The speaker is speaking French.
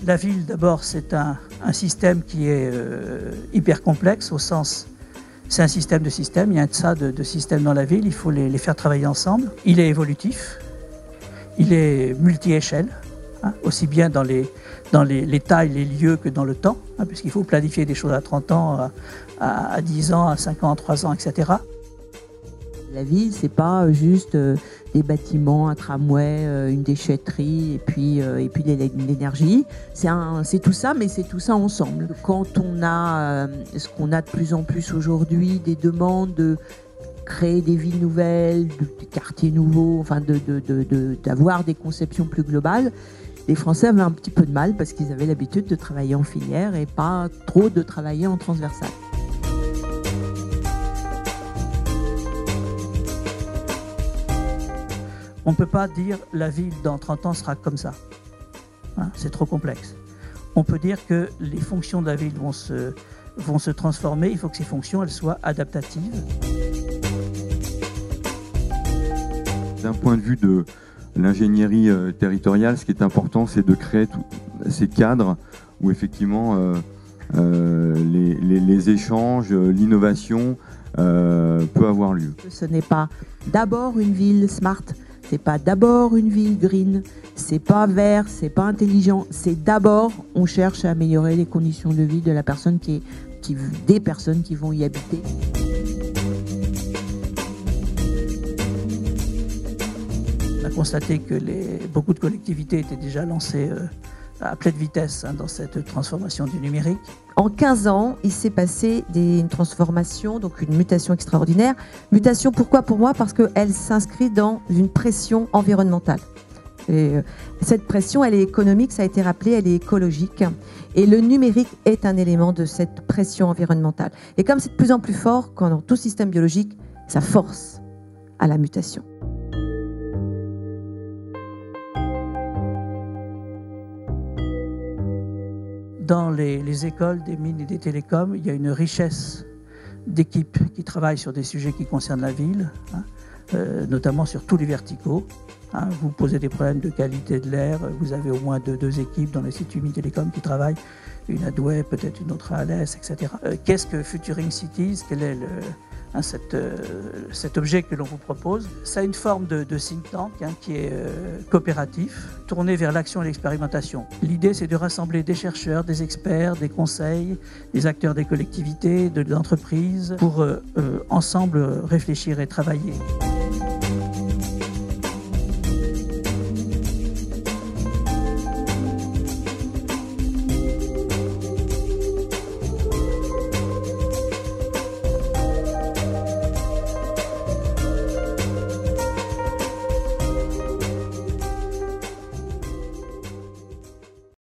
La ville, d'abord, c'est un système qui est hyper complexe, au sens, c'est un système de systèmes, il y a un tas de systèmes dans la ville, il faut les faire travailler ensemble. Il est évolutif, il est multi-échelle, hein, aussi bien dans les tailles, les lieux que dans le temps, hein, puisqu'il faut planifier des choses à 30 ans, à 10 ans, à 5 ans, à 3 ans, etc. La ville, c'est pas juste des bâtiments, un tramway, une déchetterie et puis l'énergie. C'est tout ça, mais c'est tout ça ensemble. Quand on a ce qu'on a de plus en plus aujourd'hui, des demandes de créer des villes nouvelles, des quartiers nouveaux, enfin d'avoir des conceptions plus globales, les Français avaient un petit peu de mal parce qu'ils avaient l'habitude de travailler en filière et pas trop de travailler en transversal. On ne peut pas dire la ville dans 30 ans sera comme ça. Hein, c'est trop complexe. On peut dire que les fonctions de la ville vont se transformer. Il faut que ces fonctions elles soient adaptatives. D'un point de vue de l'ingénierie territoriale, ce qui est important, c'est de créer ces cadres où effectivement les échanges, l'innovation peut avoir lieu. Ce n'est pas d'abord une ville smart, c'est pas d'abord une ville green, c'est pas vert, c'est pas intelligent, c'est d'abord on cherche à améliorer les conditions de vie de la personne des personnes qui vont y habiter. On a constaté que beaucoup de collectivités étaient déjà lancées à pleine vitesse dans cette transformation du numérique. En 15 ans, il s'est passé une transformation, donc une mutation extraordinaire. Mutation, pourquoi pour moi? Parce qu'elle s'inscrit dans une pression environnementale. Et cette pression, elle est économique, ça a été rappelé, elle est écologique. Et le numérique est un élément de cette pression environnementale. Et comme c'est de plus en plus fort, quand dans tout système biologique, ça force à la mutation. Dans les écoles, des mines et des télécoms, il y a une richesse d'équipes qui travaillent sur des sujets qui concernent la ville, hein, notamment sur tous les verticaux. Hein, vous posez des problèmes de qualité de l'air, vous avez au moins deux équipes dans l'Institut Mines Télécom qui travaillent, une à Douai, peut-être une autre à Alès, etc. Qu'est-ce que Futuring Cities? Quel est cet objet que l'on vous propose? Ça a une forme de think tank qui est coopératif, tourné vers l'action et l'expérimentation. L'idée, c'est de rassembler des chercheurs, des experts, des conseils, des acteurs des collectivités, de l'entreprise, pour ensemble réfléchir et travailler.